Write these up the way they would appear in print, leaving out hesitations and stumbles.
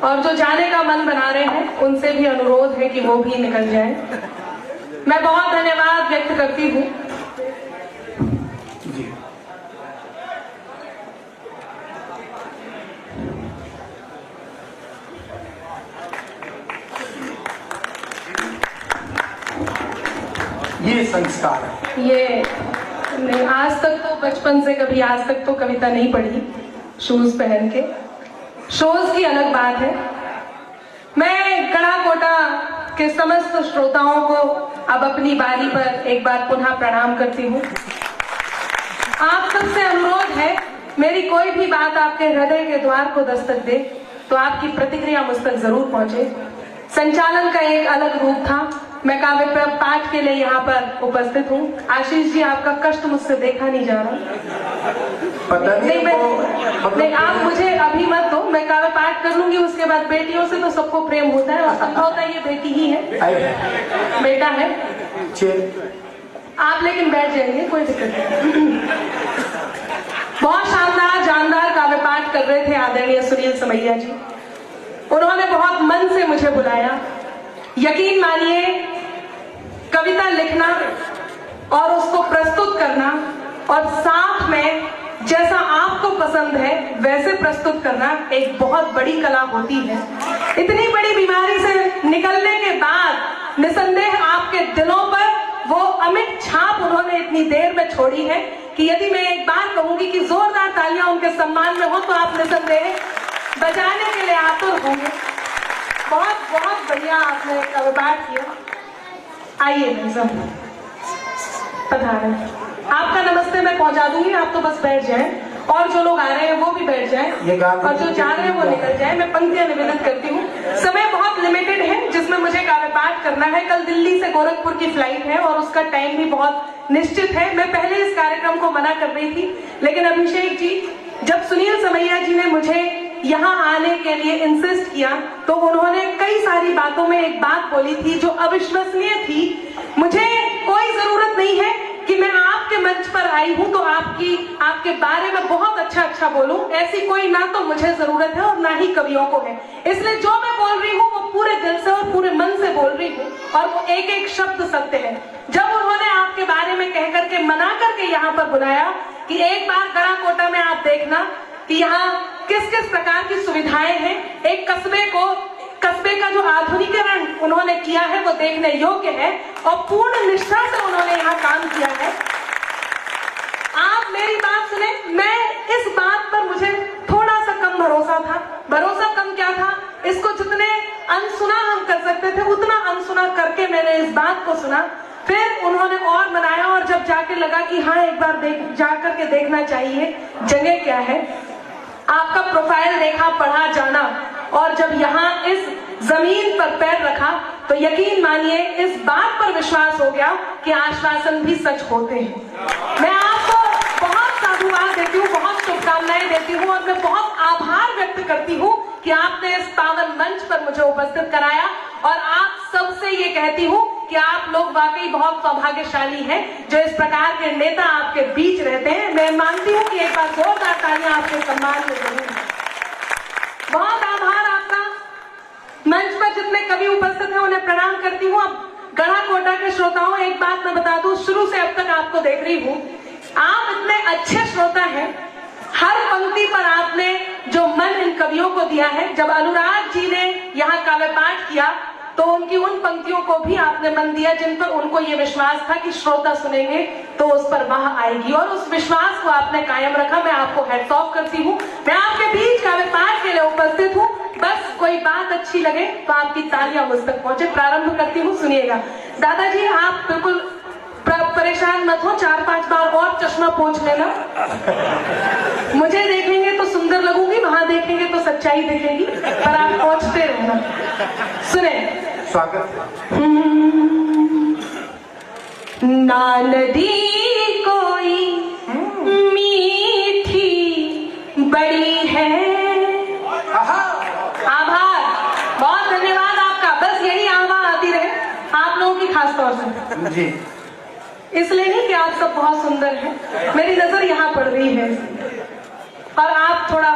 और जो जाने का मन बना रहे हैं उनसे भी अनुरोध है कि वो भी निकल जाए। मैं बहुत धन्यवाद व्यक्त करती हूँ। ये संस्कार है। ये नहीं, आज तक तो बचपन से कभी आज तक तो कविता नहीं पढ़ी शूज पहन के। शोज की अलग बात है। मैं गढ़ाकोटा के समस्त श्रोताओं को अब अपनी बारी पर एक बार पुनः प्रणाम करती हूँ। आप सबसे अनुरोध है, मेरी कोई भी बात आपके हृदय के द्वार को दस्तक दे तो आपकी प्रतिक्रिया मुझ तक जरूर पहुंचे। संचालन का एक अलग रूप था। मैं काव्य पाठ के लिए यहाँ पर उपस्थित हूँ। आशीष जी, आपका कष्ट मुझसे देखा नहीं जा रहा। नहीं, आप मुझे अभी मत दो, मैं काव्य पाठ कर लूंगी। उसके बाद बेटियों से तो सबको प्रेम होता है और संभवतः ये बेटी ही है, बेटा है। आप लेकिन बैठ जाएंगे, कोई दिक्कत नहीं। बहुत शानदार जानदार काव्य पाठ कर रहे थे आदरणीय सुनील समैया जी। उन्होंने बहुत मन से मुझे बुलाया। यकीन मानिए, कविता लिखना और उसको प्रस्तुत करना और साथ में जैसा आपको पसंद है वैसे प्रस्तुत करना एक बहुत बड़ी कला होती है। इतनी बड़ी बीमारी से निकलने के बाद निसंदेह आपके दिलों पर वो अमिट छाप उन्होंने इतनी देर में छोड़ी है कि यदि मैं एक बार कहूंगी कि जोरदार तालियां उनके सम्मान में हो तो आप निसंदेह बजाने के लिए आतुर होंगे। बहुत बहुत बढ़िया आपने काव्य पाठ किया। आइए सब पधारें। आपका नमस्ते मैं पहुंचा दूंगी, आप तो बस बैठ जाएं और जो लोग आ रहे हैं वो भी बैठ जाएं और जो जा रहे हैं वो निकल जाएं। मैं पंक्तियां निवेदित करती हूँ। समय बहुत लिमिटेड है जिसमें मुझे काव्य पाठ करना है। कल दिल्ली से गोरखपुर की फ्लाइट है और उसका टाइम भी बहुत निश्चित है। मैं पहले इस कार्यक्रम को मना कर रही थी, लेकिन अभिषेक जी, जब सुनील समैया जी ने मुझे यहाँ आने के लिए इंसिस्ट किया तो उन्होंने कई सारी बातों में एक बात बोली थी जो अविश्वसनीय थी। मुझे कोई जरूरत नहीं है कि मैं आपके मंच पर आई हूं तो आपके बारे में बहुत अच्छा बोलूं। ऐसी कोई ना तो मुझे जरूरत है और ना ही कवियों को है। इसलिए जो मैं बोल रही हूँ वो पूरे दिल से और पूरे मन से बोल रही हूँ और वो एक एक शब्द सत्य है। जब उन्होंने आपके बारे में कह करके मना करके यहाँ पर बुलाया कि एक बार गढ़ाकोटा में आप देखना कि यहाँ किस किस प्रकार की सुविधाएं हैं, एक कस्बे का जो आधुनिकीकरण उन्होंने किया है वो देखने योग्य है और पूर्ण निष्ठा से उन्होंने यहाँ काम किया है। आप मेरी बात सुने। मैं इस बात पर मुझे थोड़ा सा कम भरोसा था। भरोसा कम क्या था, इसको जितने अनसुना हम कर सकते थे उतना अनसुना करके मैंने इस बात को सुना। फिर उन्होंने और मनाया और जब जाके लगा कि हाँ एक बार जाकर के देखना चाहिए जगह क्या है, आपका प्रोफाइल देखा, पढ़ा, जाना और जब यहाँ इस जमीन पर पैर रखा तो यकीन मानिए इस बात पर विश्वास हो गया कि आश्वासन भी सच होते हैं। मैं आपको बहुत साधुवाद देती हूँ, बहुत शुभकामनाएं देती हूँ और मैं बहुत आभार व्यक्त करती हूँ कि आपने इस पावन मंच पर मुझे उपस्थित कराया और आप सबसे ये कहती हूँ कि आप लोग वाकई बहुत सौभाग्यशाली हैं जो इस प्रकार के नेता आपके बीच रहते हैं। मैं मानती हूँ कि एक बार जोरदार तालियां आपके सम्मान में जरूर। बहुत आभार आपका। मंच पर जितने कवि उपस्थित हैं उन्हें प्रणाम करती हूँ। अब गढ़ाकोटा के श्रोताओं, एक बात मैं बता दूं, शुरू से अब तक आपको देख रही हूँ, आप इतने अच्छे श्रोता हैं। हर पंक्ति पर आपने जो मन इन कवियों को दिया है। जब अनुराग जी ने यहाँ काव्य पाठ किया तो उनकी उन पंक्तियों को भी आपने मन दिया जिन पर उनको ये विश्वास था कि श्रोता सुनेंगे तो उस पर वाह आएगी और उस विश्वास को आपने कायम रखा। मैं आपको हैट्स ऑफ करती हूँ। मैं आपके बीच काव्य पाठ के लिए उपस्थित हूँ। बस कोई बात अच्छी लगे तो आपकी तालियां मुझ तक पहुंचे। प्रारंभ करती हूँ, सुनिएगा। दादाजी, आप बिल्कुल परेशान मत हो, 4-5 बार और चश्मा पोंछ लेना। मुझे देखेंगे तो सुंदर लगूंगी, वहां देखेंगे तो सच्चाई दिखेगी, पर आप पहुंचते रहना। सुने। स्वागत। ना नदी कोई मीठी बड़ी है। आभार, बहुत धन्यवाद आपका। बस यही आवाज आती रहे आप लोगों की खास तौर से जी। इसलिए नहीं कि आप सब बहुत सुंदर हैं, मेरी नजर यहाँ पड़ रही है और आप थोड़ा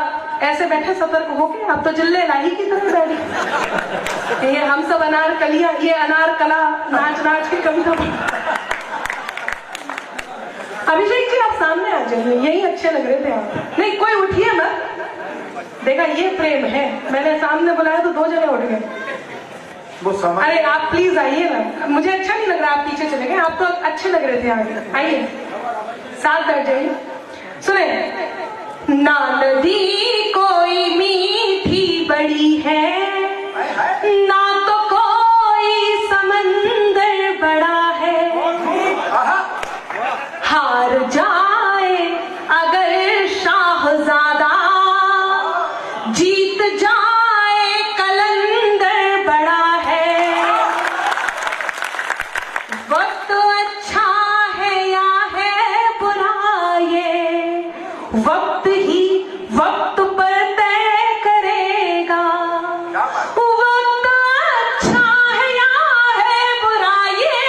ऐसे बैठे सतर्क होके, आप तो जिल्ले लाही की तरह बैठी। ये हम सब अनार कलिया, ये अनार कला नाच नाच के कभी कभी। अभिषेक जी आप सामने आ जाइए, यही अच्छे लग रहे थे आप। नहीं कोई उठिए मत, देखा ये प्रेम है। मैंने सामने बुलाया तो 2 जने उठ गए। वो समझ। अरे आप प्लीज आइए ना, मुझे अच्छा नहीं लग रहा आप पीछे चले गए, आप तो अच्छे लग रहे थे आगे। आइए साथ बैठ जाइए। सुने, ना नदी कोई मीठी बड़ी है, ना तो कोई समंदर बड़ा है। हार जाए अगर शाहजादा, जीत जाए कलंदर बड़ा है। वक्त अच्छा है या है बुरा, ये वक्त ही वक्त पर तय करेगा। वक्त अच्छा है या है बुरा, ये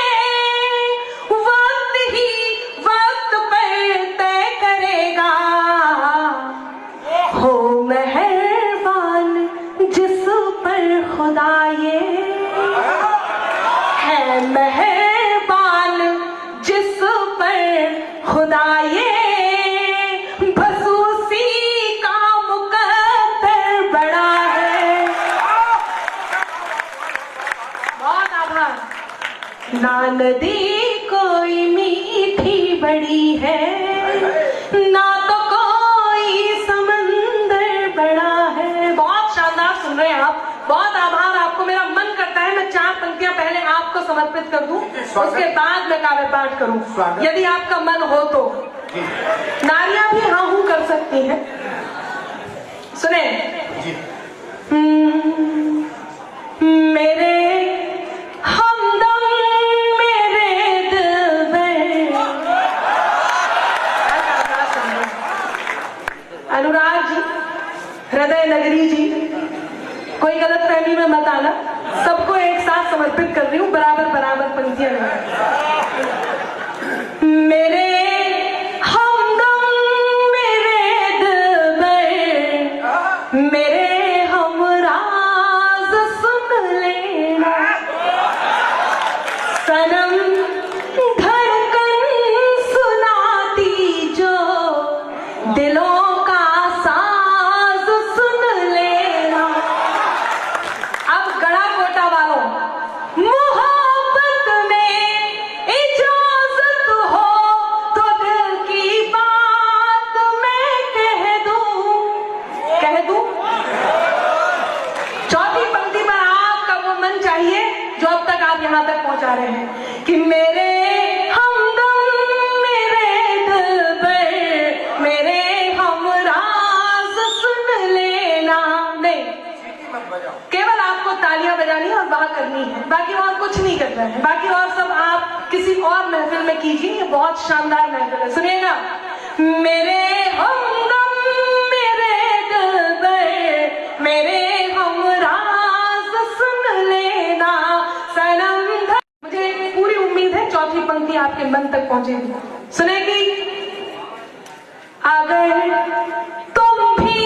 वक्त ही वक्त पर तय करेगा। हो मेहरबान जिस पर खुदा, ये है मेहरबान जिस पर खुदा, ये बस उसी का मुकद्दर बड़ा है। बहुत आभार। ना नदी कोई मीठी बड़ी है, ना तो कोई समंदर बड़ा है। बहुत शानदार सुन रहे हैं आप, बहुत आभार आपको। मेरा मन करता है मैं 4 पंक्तियां पहले आपको समर्पित कर दूं, उसके बाद मैं काव्य पाठ करूं, यदि आपका मन हो तो। नारियां भी हाँ हूं कर सकती हैं। सुने, मेरे हमदम मेरे दिलबर। अनुराग जी, हृदय नगरी जी, कोई गलत फहमी में मत आना, सबको एक साथ समर्पित कर रही हूँ, बराबर बराबर पंक्तियां नहीं। मेरे हमदम मेरे दिलबर, मेरे हमराज सुन लेना। सनम धड़कन सुनाती जो दिलों का साज सुन लेना। अब गड़ा कोटा वालों, मोहब्बत में इजाजत हो तो दिल की बात मैं कह दूं। चौथी पंक्ति पर आपका वो मन चाहिए जो अब तक आप यहां तक पहुंचा रहे हैं कि मेरे हमदम मेरे दिलबर, मेरे हमराज सुन लेना। नहीं, केवल आपको तालियां बजानी और वाह करनी है, बाकी और कुछ नहीं करना है। बाकी और सब आप किसी और महफिल में कीजिए, ये बहुत शानदार महफिल है। सुनिएगा, मेरे हमदम मेरे दिलबर, मेरे हमराज सुन लेना। सनम मुझे पूरी उम्मीद है चौथी पंक्ति आपके मन तक पहुंचेगी। सुनेगी, अगर तुम भी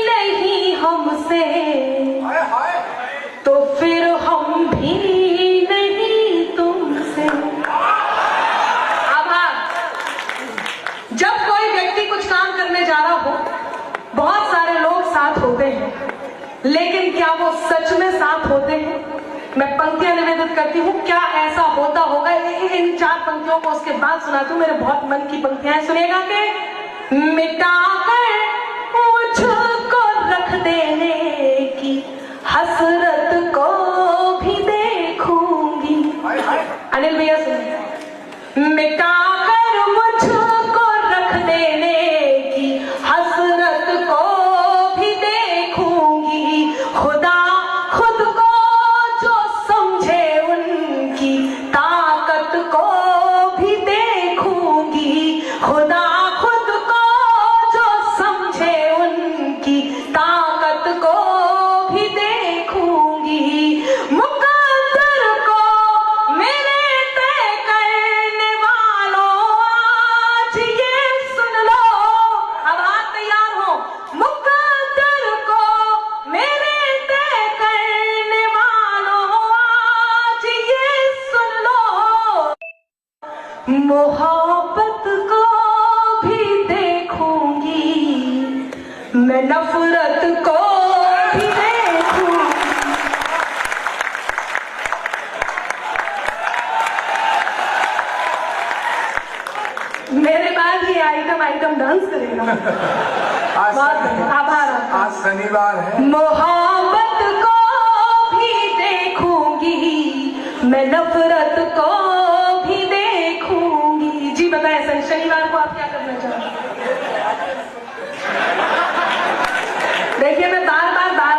नहीं हमसे तो फिर हम भी नहीं तुमसे। आभार। जब कोई व्यक्ति कुछ काम करने जा रहा हो, बहुत सारे लोग साथ होते हैं, लेकिन क्या वो सच में साथ होते हैं? मैं पंक्तियां निवेदित करती हूँ, क्या ऐसा होता होगा? इन 4 पंक्तियों को उसके बाद सुनाती हूँ, मेरे बहुत मन की पंक्तियां हैं। सुनेगा कि मिटाकर मुझको रख देने की हसरत को भी देखूंगी। अनिल भैया सुनिए, मिटाकर मुझको रख देने की हसरत को भी देखूंगी। खुदा खुद को जो समझे उनकी ताकत को भी देखूंगी। खुदा खुद को जो समझे उनकी ताकत को भी देखूंगी। मुकद्दर को मेरे तय करने वालों मोहब्बत को भी देखूंगी, मैं नफरत को भी देखूंगी। मेरे बाद ये आइटम डांस करेगा। आभार। आज शनिवार है। मोहब्बत को भी देखूंगी, मैं नफरत को भी देखूंगी। जी बताएं सर, शनिवार को आप क्या करना चाहते हैं? देखिए मैं बार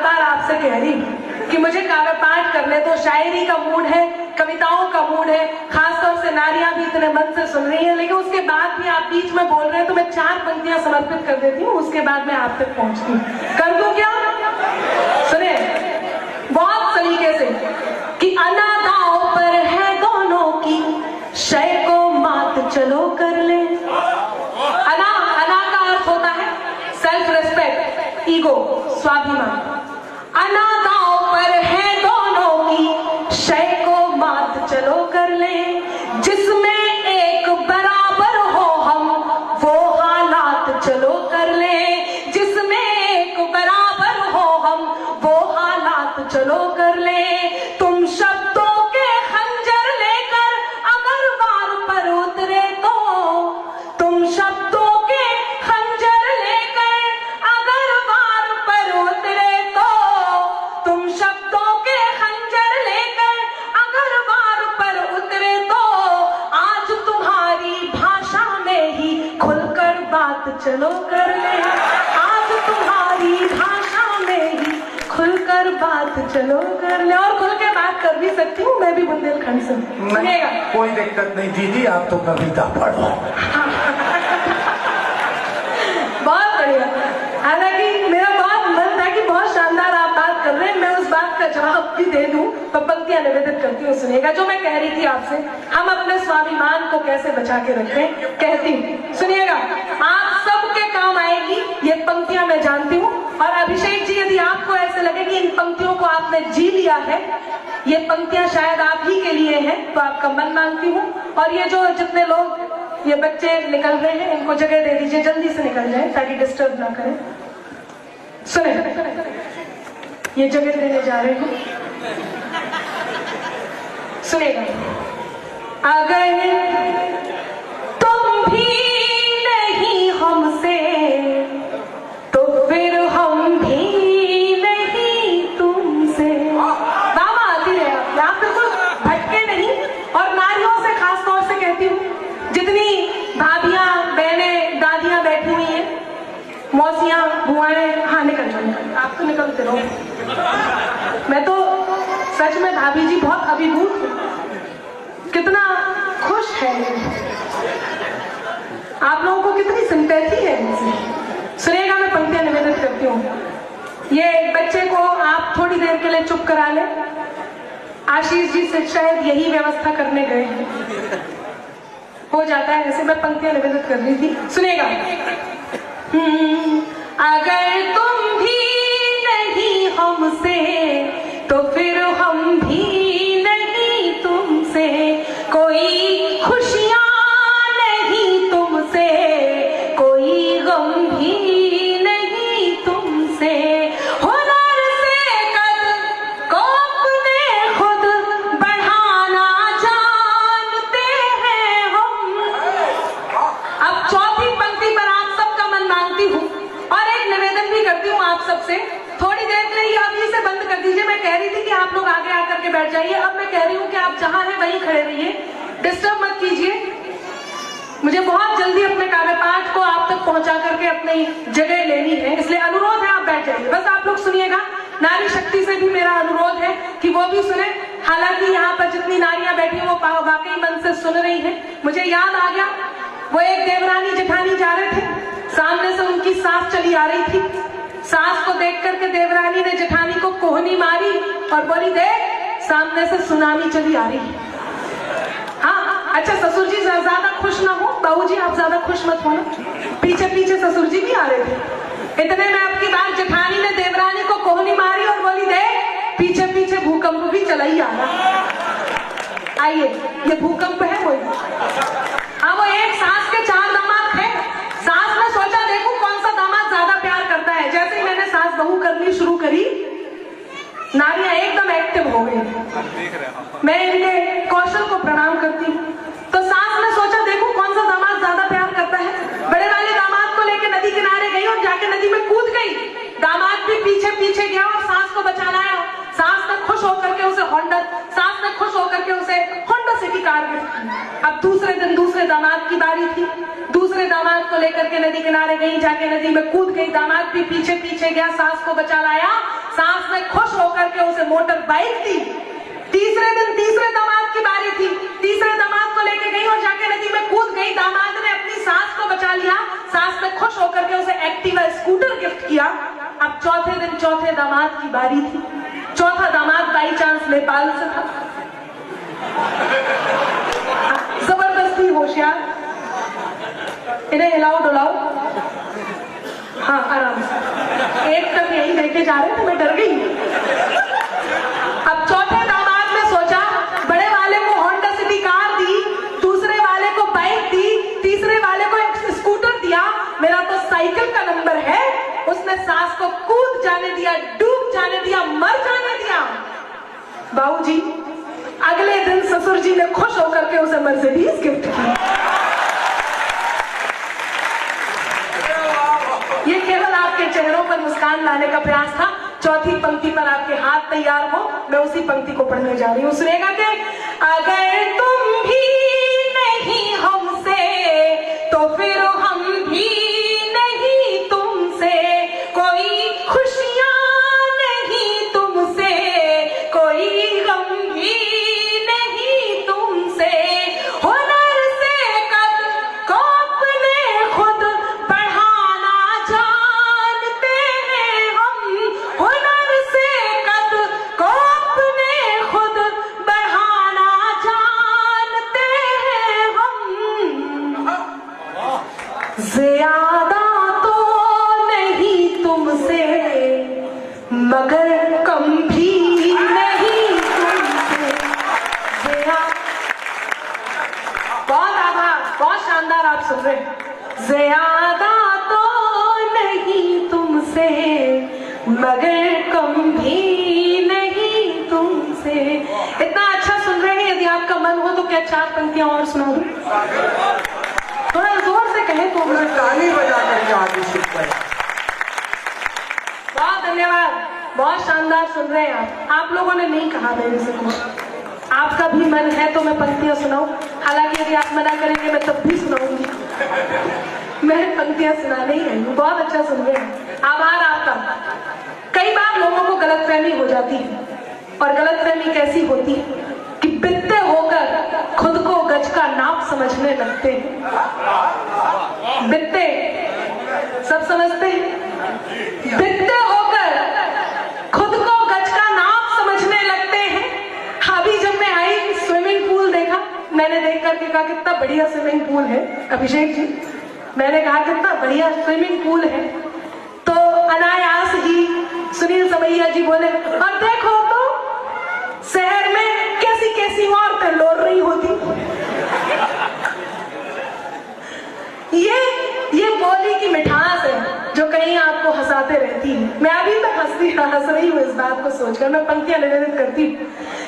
बार आपसे कह रही हूँ कि मुझे काव्य पाठ करने तो, शायरी का मूड है, कविताओं का मूड है, खासतौर से नारियां भी इतने मन से सुन रही हैं, लेकिन उसके बाद भी आप बीच में बोल रहे हैं तो मैं 4 पंक्तियां समर्पित कर देती हूँ, उसके बाद मैं आप तक पहुंचती हूँ। कर दूं क्या? सुने बहुत सलीके से कि अनादाओं पर है दोनों की, शय को मात चलो कर ले। अना का अर्थ होता है सेल्फ रेस्पेक्ट, ईगो, स्वाभिमान। अनादाओं पर है दोनों की, शय को मात चलो कर ले। जिसमें एक बराबर हो हम, वो हालात चलो कर ले। जिसमें एक बराबर हो हम, वो हालात चलो कर ले। तुम शब्दों के खंजर लेकर अगर वार पर उतरे तो, तुम शब्दों के खंजर लेकर अगर वार पर उतरे तो, तुम शब्दों के खंजर लेकर अगर वार पर उतरे तो, आज तुम्हारी भाषा में ही खुलकर बात चलो कर ले। आज तुम्हारी भाषा में ही खुलकर बात चलो कर ले। और खुल के बात कर भी सकती हूँ, मैं भी बुंदेलखंड से। सुनिएगा, कोई दिक्कत नहीं दीदी, आप तो कविता पढ़ो। बहुत बढ़िया। हालांकि मेरा बहुत मन था कि बहुत शानदार आप बात कर रहे हैं, मैं उस बात का जवाब भी दे दूं, तो पंक्तियां निवेदित करती हूँ। सुनिएगा जो मैं कह रही थी आपसे, हम अपने स्वाभिमान को कैसे बचा के रखें, कहती हूँ। सुनिएगा, आप सबके काम आएगी ये पंक्तियां, मैं जानती हूँ। और अभिषेक जी, यदि आपको ऐसे लगे कि इन पंक्तियों को आपने जी लिया है, ये पंक्तियां शायद आप ही के लिए हैं, तो आपका मन मांगती हूँ। और ये जो जितने लोग, ये बच्चे निकल रहे हैं, इनको जगह दे दीजिए, जल्दी से निकल जाए ताकि डिस्टर्ब ना करें। सुने, ये जगह देने जा रहे हैं। सुनेगा, अगर तुम भी नहीं हमसे, तो फिर हम भी नहीं तुमसे। बाबा आती रहे आप बिल्कुल भटके नहीं। और नारियों से खास तौर से कहती हूँ, जितनी भाभियां, बहनें, दादियां बैठी हुई हैं, मौसियां, बुआएं, हाँ निकल जाओ, आप तो निकलते रहो। मैं तो सच में भाभी जी बहुत अभिभूत हूँ, कितना खुश है आप लोगों को, कितनी सिंपैथी है इनसे। सुनिएगा, मैं पंक्तियां निवेदित करती हूँ। ये बच्चे को आप थोड़ी देर के लिए चुप करा लें। आशीष जी से शायद यही व्यवस्था करने गए हैं, हो जाता है ऐसे। मैं पंक्तियां निवेदित कर रही थी, सुनिएगा। अगर तुम भी नहीं हमसे, तो फिर हम भी नहीं तुमसे। कोई खुशियां नहीं तुमसे, कोई गम भी नहीं तुमसे। हुनर से कद को अपने खुद बढ़ाना जानते हैं हम। अब चौथी पंक्ति पर आप सबका मन मांगती हूँ और एक निवेदन भी करती हूँ आप सबसे। थोड़ी देर के लिए आप इसे बंद कर दीजिए। मैं कह रही थी कि आप लोग आगे आकर के बैठ जाइए, अब मैं कह रही हूँ कि आप जहां हैं वहीं खड़े रहिए, डिस्टर्ब मत कीजिए। मुझे बहुत जल्दी अपने काव्य पाठ को आप तक पहुंचा करके अपनी जगह लेनी है, इसलिए अनुरोध है आप बैठ जाइए। बस आप लोग सुनिएगा, नारी शक्ति से भी मेरा अनुरोध है कि वो भी सुने। हालांकि यहाँ पर जितनी नारियां बैठी वो वाकई मन से सुन रही है। मुझे याद आ गया, वो एक देवरानी जेठानी जा रहे थे, सामने से उनकी सास चली आ रही थी। सास को देख करके देवरानी ने जेठानी को कोहनी मारी और बोली, देख सामने से सुनामी चली आ रही है। हाँ, अच्छा ससुर जी ज्यादा खुश ना हो, बहू जी आप ज्यादा खुश मत होना, पीछे पीछे ससुर जी भी आ रहे थे। इतने में आपकी बात जेठानी ने देवरानी को कोहनी मारी और बोली, देख पीछे पीछे भूकंप भी चला ही आ रहा। आइए, ये भूकंप है वही। नारियां एकदम एक्टिव हो गई। मैं इनके कौशल को प्रणाम करती हूँ। तो सास ने सोचा देखो कौन सा दामाद ज्यादा प्यार करता है। बड़े वाले दामाद को लेकर नदी किनारे गई और जाके नदी में कूद गई। दामाद भी पीछे पीछे गया और सास को बचाना आया। सास ने खुश होकर के उसे होंडा सिटी कार गिफ्ट की। अब दूसरे दिन दूसरे दामाद की बारी थी। दूसरे दामाद को लेकर के नदी किनारे गई, जाके नदी में कूद गई। दामाद भी पीछे पीछे गया, सास को बचा लाया। सास ने खुश होकर के उसे मोटर बाइक दी। तीसरे दिन तीसरे दामाद की बारी थी। तीसरे दामाद को लेकर गई और जाके नदी में कूद गई। दामाद ने अपनी सास को बचा लिया। सास ने खुश होकर के उसे एक्टिवा स्कूटर गिफ्ट किया। अब चौथे दिन चौथे दामाद की बारी थी। चौथा दामाद बाई चांस नेपाल से था। जबरदस्ती होशियार, इन्हें हिलाओ डुलाओ। हाँ आराम से, एक तक यही लेके जा रहे थे, मैं डर गई। अब चौथे दामाद ने सोचा बड़े वाले को होंडा सिटी कार दी, दूसरे वाले को बाइक दी, तीसरे वाले को एक स्कूटर दिया, मेरा तो साइकिल का नंबर है। उसने सास को कूद जाने दिया, डूब जाने दिया, मर जाने दिया। बाबूजी अगले दिन ससुर जी ने खुश होकर के उसे मर्सिडीज गिफ्ट की। ये केवल आपके चेहरों पर मुस्कान लाने का प्रयास था। चौथी पंक्ति पर आपके हाथ तैयार हो, मैं उसी पंक्ति को पढ़ने जा रही हूँ। सुनेगा कि अगर तुम भी नहीं हमसे तो फिर हम भी नहीं तुमसे, कोई खुशियां नहीं तुमसे, कोई गम भी नहीं तुमसे, हुनर से कद को अपने खुद बढ़ाना जानते हैं हम, हुनर से कद को अपने खुद बढ़ाना जानते हैं हम, ज्यादा तो नहीं तुमसे मगर कम भी नहीं तुमसे। बहुत आभार, बहुत शानदार आप सुन रहे हैं। ज्यादा तो नहीं तुमसे मगर कम भी नहीं तुमसे। इतना अच्छा सुन रहे हैं, यदि आपका मन हो तो क्या चार पंक्तियां और सुना दूं? थोड़ा जोर से कहें तो मुझे ताली बजा करके आगे शिफ्ट करें। बहुत धन्यवाद, बहुत शानदार सुन रहे हैं आप लोगों ने नहीं कहा मेरे से को। आपका भी मन है तो मैं पंक्तियां सुनाऊं, हालांकि यदि आप मना करेंगे मैं तब भी सुनाऊंगी। मैं पंक्तियां सुनाने ही आई हूँ। बहुत अच्छा सुन रहे हैं, आभार आपका। कई बार लोगों को गलतफहमी हो जाती है, और गलतफहमी कैसी होती है कि बित्ते होकर खुद को गज का नाप समझने लगते हैं। बित्ते सब समझते हैं? बित्ते होकर खुद को गज का नाप समझने लगते हैं। अभी जब मैं आई स्विमिंग पूल देखा, मैंने देख करके कहा कितना बढ़िया स्विमिंग पूल है अभिषेक जी। मैंने कहा कितना बढ़िया स्विमिंग पूल है, तो अनायास ही सुनील समैया जी बोले और देखो तो शहर में कैसी कैसी औरतें लोर रही होती। ये बोली की मिठास है जो कहीं आपको हंसाते रहती है। मैं अभी तक हंस रही हूँ इस बात को सोचकर। मैं पंक्तियां निवेदित करती हूँ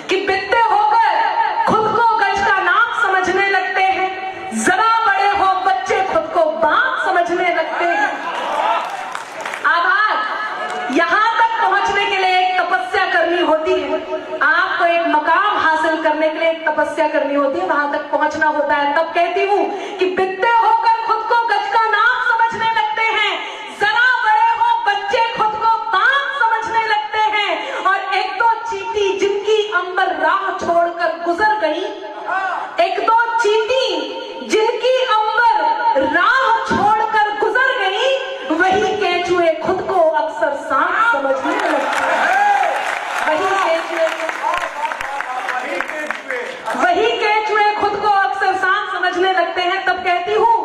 कि बित्ते होकर खुद को गज का नाप समझने लगते हैं, जरा बड़े हो बच्चे खुद को बाप समझने लगते हैं। आभार। यहां तक पहुंचने के लिए एक तपस्या करनी होती है। आपको एक मकाम हासिल करने के लिए एक तपस्या करनी होती है, वहां तक पहुंचना होता है। तब कहती हूं कि बित्ते होकर खुद को गज का नाप समझने लगते हैं, जरा बड़े हो बच्चे खुद को बाप समझने लगते हैं, और एक दो चींटी जिनकी अंबर राह छोड़कर गुजर गई, एक दो चींटी जिनकी अंबर राह छोड़कर गुजर गई, वही केंचुए खुद को अक्सर सांप समझने लगते हैं। वही केंचुए खुद को अक्सर सांप समझने लगते हैं। तब कहती हूँ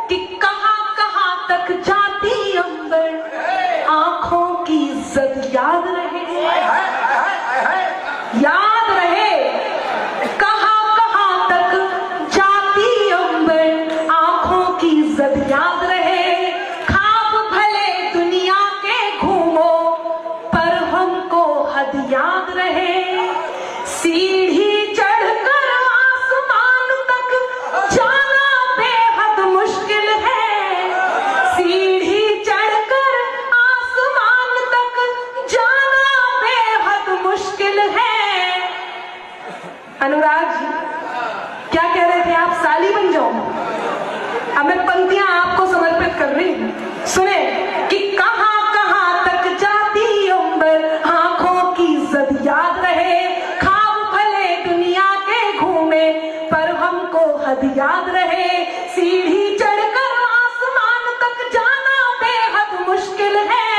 कि कहां कहां तक जाती अंबर, आंखों की इज्जत याद रहे, याद रहे। कहां कहां तक जाती अंबर, आंखों की इज्जत याद रहे। खाब भले दुनिया के घूमो पर हमको हद याद रहे। सीढ़ी चढ़कर आसमान तक जाना बेहद मुश्किल है। सीढ़ी चढ़कर आसमान तक जाना बेहद मुश्किल है। अनुराग जी क्या कह रहे थे आप? साली बन जाओ। अब मैं पंक्तियां आपको समर्पित कर रही हूं, सुने कि कहां कहां तक जाती अंबर, आंखों की जद याद रहे। खाब भले दुनिया के घूमे पर हमको हद याद रहे। सीढ़ी चढ़कर आसमान तक जाना बेहद मुश्किल है।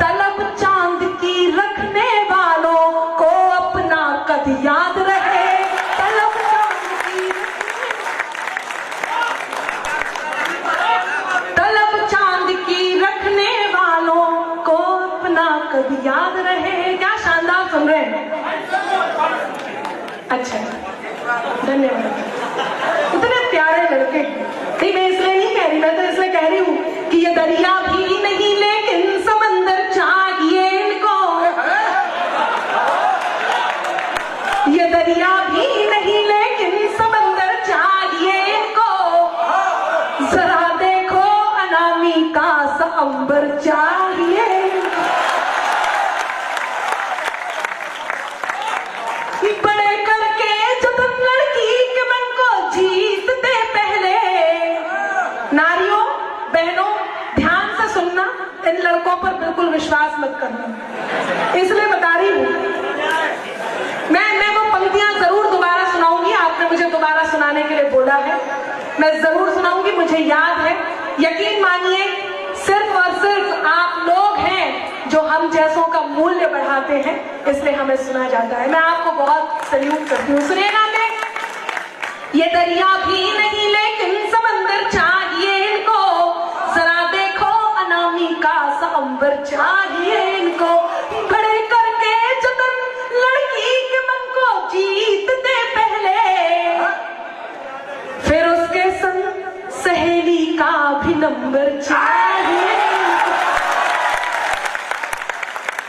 तलब चांद की रखने वालों को अपना कद याद रहे। कभी याद रहे। क्या शानदार सुन रहे हैं। अच्छा धन्यवाद। इतने प्यारे लड़के। नहीं मैं इसलिए नहीं कह रही, मैं तो इसलिए कह रही हूँ कि ये दरिया भी नहीं लेकिन समंदर चाहिए इनको। ये दरिया भी नहीं लेकिन समंदर चाहिए इनको। जरा देखो अनामिका सा अंबर चाहिए। बड़े करके जतन लड़की के मन को जीतते पहले। नारियों बहनों ध्यान से सुनना, इन लड़कों पर बिल्कुल विश्वास मत करना, इसलिए बता रही हूं। मैं वो पंक्तियां जरूर दोबारा सुनाऊंगी। आपने मुझे दोबारा सुनाने के लिए बोला है, मैं जरूर सुनाऊंगी, मुझे याद है। यकीन मानिए सिर्फ और सिर्फ आप लोग हैं जो हम जैसों का मूल्य बढ़ाते हैं, इसलिए हमें सुना जाता है। मैं आपको बहुत सल्यूट करती हूँ। सुनिएगा मैं, ये दरिया भी नहीं लेकिन समंदर चाहिए इनको। जरा देखो अनामिका सा अंबर चाहिए इनको। बड़े करके जतन लड़की के मन को जीतते पहले, फिर उसके संग सहेली का भी नंबर चाहिए।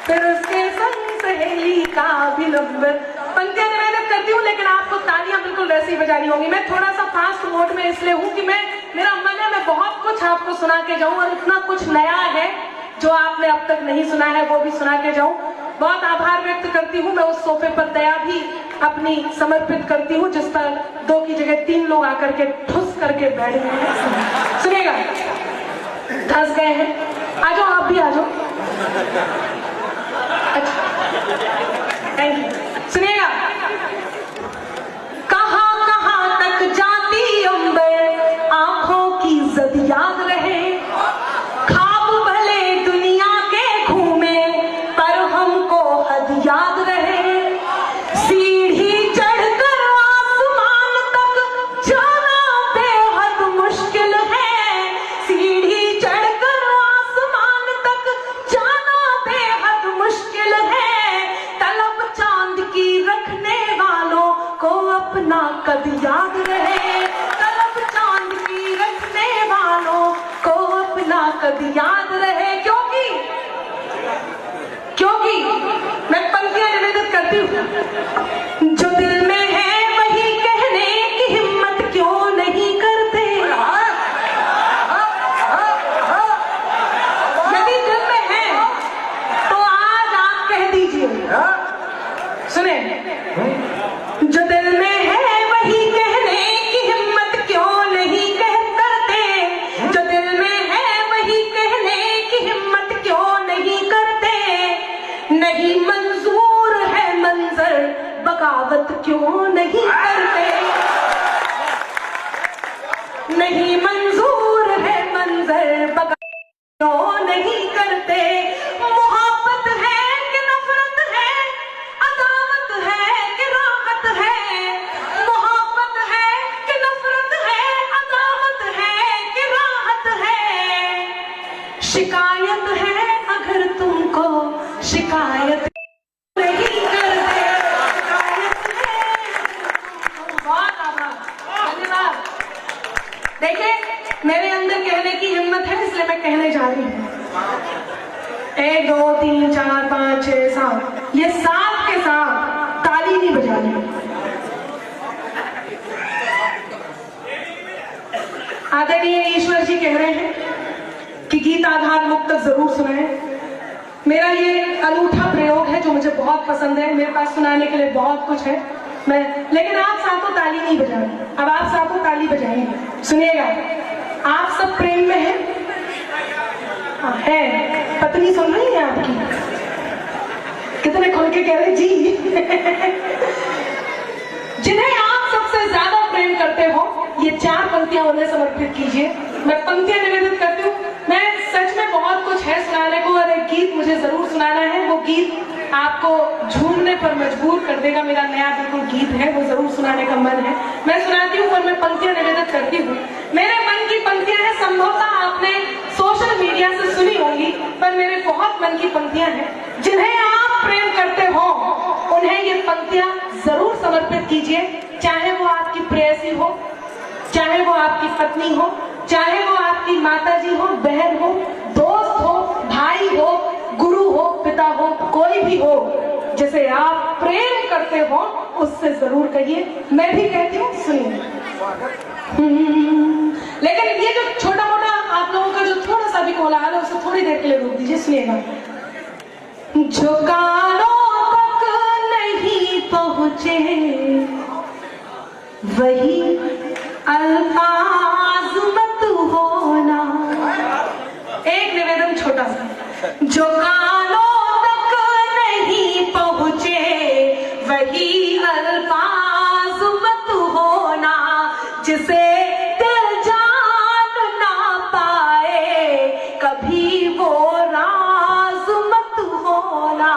फिर उसके संग सहेली का भी नंबर। पंक्तियां मेहनत करती हूँ लेकिन आपको तालियां बिल्कुल वैसे ही बजानी होंगी। मैं थोड़ा सा फास्ट मोड में इसलिए हूँ कि मेरा मन है मैं बहुत कुछ आपको सुना के जाऊं और इतना कुछ नया है जो आपने अब तक नहीं सुना है वो भी सुना के जाऊं। बहुत आभार व्यक्त करती हूँ। मैं उस सोफे पर दया भी अपनी समर्पित करती हूँ जिस पर 2 की जगह 3 लोग आकर के ठुस करके बैठ गए हैं। सुनिएगा, धंस गए हैं। आ जाओ, आप भी आ जाओ। अच्छा थैंक यू। सुनिएगा, कहां कहां तक जाती अंबर, आंखों की जद याद रहे। खाब भले दुनिया के घूमे पर हमको हद याद रहे। सीढ़ी चढ़कर आसमान तक जाना बेहद मुश्किल है। सीढ़ी चढ़कर आसमान तक जाना बेहद मुश्किल है। तलब चांद की रखने वालों को अपना कद याद रहे। तलब चांद की रखने वालों को अपना कद याद रहे। क्योंकि मैं पंक्तियां निवेदित करती हूँ। जो दिल में है वही कहने की हिम्मत क्यों नहीं करते। यदि दिल में है तो आज आप कह दीजिए। सुने, जो दिल में है वही कहने की हिम्मत क्यों नहीं करते। जो दिल में है वही कहने की हिम्मत क्यों नहीं करते। नहीं मंजूर है मंजर बगावत क्यों नहीं करते। नहीं मंजूर है मंजर बगावत क्यों नहीं करते। मोहब्बत है कि नफरत है, अदावत है कि राहत है। मोहब्बत है कि नफरत है, अदावत है कि राहत है। शिकायत है अगर तुमको शिकायत नहीं करते। शिकायत है। बहुत आभार, धन्यवाद। देखिए मेरे अंदर कहने की हिम्मत है इसलिए मैं कहने जा रही हूँ। 1 2 3 4 5 6 7 ये 7 आदरणीय ईश्वर जी कह रहे हैं कि गीत आधार मुक्त जरूर सुनाएं। मेरा ये अनूठा प्रयोग है जो मुझे बहुत पसंद है। मेरे पास सुनाने के लिए बहुत कुछ है, लेकिन आप सातों ताली नहीं बजाएंगे। अब आप सातों ताली बजाएंगे, सुनिएगा। आप सब प्रेम में हैं? है? पत्नी सुन रही है आपकी? कितने खुल के कह रहे जी। जिन्हें आप सबसे ज्यादा प्रेम करते हो, ये 4 पंक्तियां उन्हें समर्पित कीजिए। मैं पंक्तियां निवेदित करती हूँ। मैं सच में बहुत कुछ है सुनाने को, और एक गीत मुझे जरूर सुनाना है। वो गीत आपको झूमने पर मजबूर कर देगा। मेरा नया बिल्कुल गीत है, वो जरूर सुनाने का मन है। मैं सुनाती हूँ और मैं पंक्तियां निवेदित करती हूँ। मेरे मन की पंक्तियां हैं, संभवतः आपने सोशल मीडिया से सुनी होंगी, पर मेरे बहुत मन की पंक्तियां हैं। जिन्हें आप प्रेम करते हो उन्हें ये पंक्तियां जरूर समर्पित कीजिए। चाहे वो आपकी प्रेयसी हो, चाहे वो आपकी पत्नी हो, चाहे वो आपकी माताजी हो, बहन हो, दोस्त हो, भाई हो, गुरु हो, पिता हो, कोई भी हो जिसे आप प्रेम करते हो उससे जरूर कहिए। मैं भी कहती हूँ, सुनिए। लेकिन ये जो छोटा मोटा आप लोगों का जो थोड़ा सा भी कोलाहल है उसे थोड़ी देर के लिए रोक दीजिए, सुनिएगा। जो कानों तक नहीं पहुंचे वही अल्फाज मत होना। एक निवेदन छोटा सा, जो कानों तक नहीं पहुंचे वही अल्फाज मत होना। जिसे दिल जान ना पाए कभी वो राज मत होना।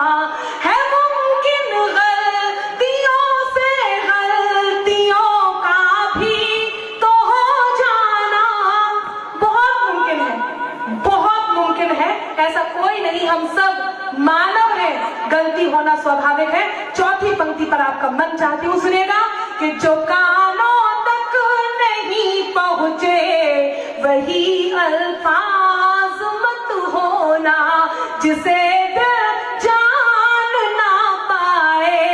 है मुमकिन गलतियों से गलतियों का भी तो हो जाना। बहुत मुमकिन है, बहुत मुमकिन है, ऐसा कोई नहीं। हम सब मानव हैं, गलती होना स्वाभाविक है। चौथी पंक्ति पर आपका मन चाहती हूँ, सुनिएगा कि जो कानों तक नहीं पहुंचे वही अल्फाज मत होना। जिसे दिल जान ना पाए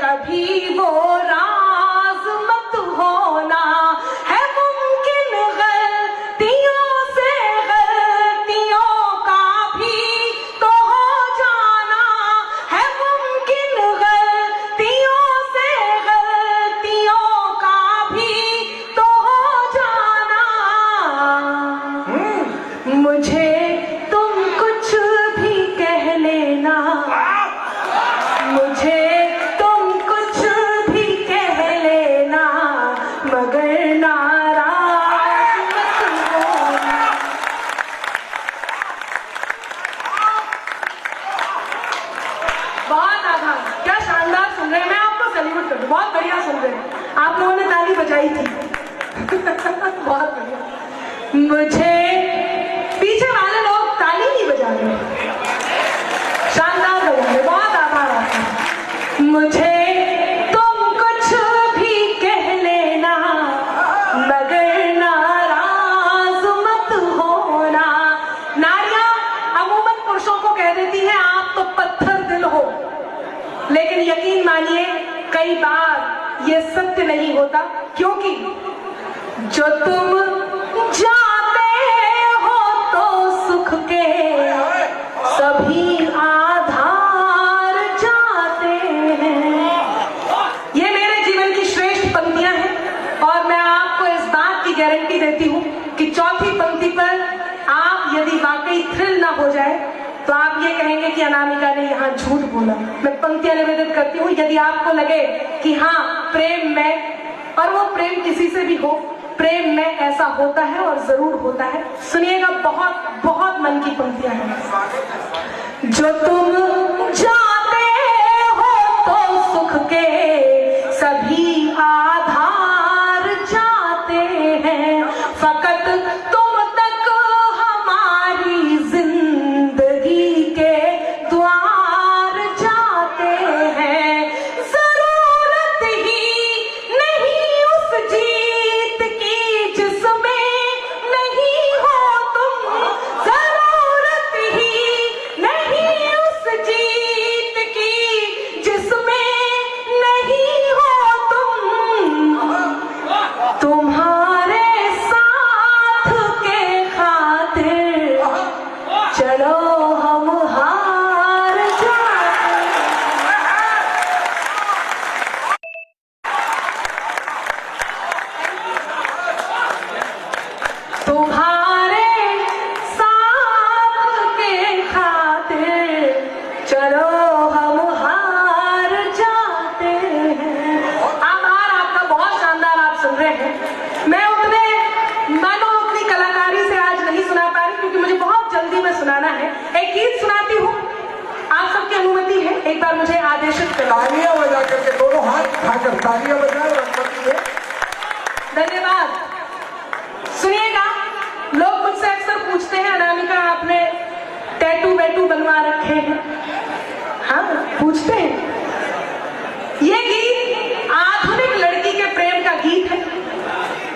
कभी वो राज मत होना। है मुमकिन गलतियों से गलतियों का भी तो हो जाना। है मुमकिन गलतियों से गलतियों का भी तो हो जाना। मुझे तुम कुछ भी कह लेना, मुझे तुम कुछ भी कह लेना, मगर नाराज मत होना। बहुत आभार, क्या शानदार सुन रहे हैं। मैं आपको सैल्यूट कर दूं, बहुत बढ़िया सुन रहे हैं। आप लोगों ने ताली बजाई थी। बहुत बढ़िया। मुझे पीछे वाले लोग ताली नहीं बजा रहे, शानदार बजा रहे, बहुत आभार आपका। मुझे तुम कुछ भी कह लेना, मगर नाराज मत होना। नारियां अमूमन पुरुषों को कह देती हैं आप तो पत्थर दिल हो, लेकिन यकीन मानिए कई बार ये सत्य नहीं होता, क्योंकि जो तुम जाते हो तो सुख के सभी आधार जाते हैं। ये मेरे जीवन की श्रेष्ठ पंक्तियां हैं, और मैं आपको इस बात की गारंटी देती हूं कि चौथी पंक्ति पर आप यदि वाकई थ्रिल ना हो जाए तो आप ये कहेंगे कि अनामिका ने यहाँ झूठ बोला। मैं पंक्तियां निवेदित करती हूँ, यदि आपको लगे कि हाँ प्रेम में, और वो प्रेम किसी से भी हो, प्रेम में ऐसा होता है और जरूर होता है। सुनिएगा, बहुत बहुत मन की पंक्तियां हैं। जो तुम जाते हो तो सुख के सभी आधार जाते हैं। फकत तुम तक हमारी जिंदगी के द्वार जाते हैं। जरूरत ही नहीं उस जीत की जिसमें नहीं हो तुम। जरूरत ही नहीं उस जीत आकर्षित कर। तालियां बजा करके दोनों हाथ उठाकर तालियां बजाए रघुपति में। धन्यवाद। सुनिएगा, लोग मुझसे अक्सर पूछते हैं अनामिका आपने टैटू वैटू बनवा रखे हैं? हाँ, पूछते हैं। ये गीत आधुनिक लड़की के प्रेम का गीत है,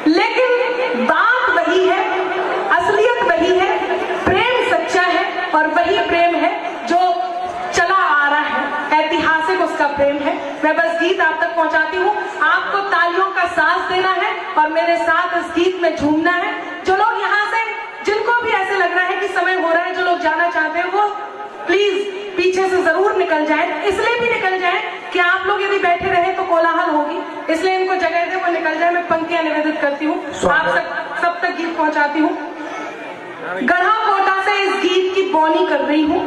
लेकिन बात वही है, असलियत वही है, प्रेम सच्चा है और वही प्रेम है जो चला आ रहा है, ऐतिहासिक उसका प्रेम है। मैं बस गीत आप तक पहुंचाती हूँ, आपको तालियों का साथ देना है और मेरे साथ इस गीत में झूमना है। जो लोग यहाँ से, जिनको भी ऐसे लग रहा है कि समय हो रहा है, जो लोग जाना चाहते हैं वो प्लीज पीछे से जरूर निकल जाएं। इसलिए भी निकल जाएं कि आप लोग यदि बैठे रहे तो कोलाहल होगी, इसलिए इनको जगह दे, वो निकल जाए। मैं पंक्तियां निवेदित करती हूँ, आप सब तक गीत पहुंचाती हूँ। गढ़ा कोटा से इस गीत की बौनी कर रही हूँ।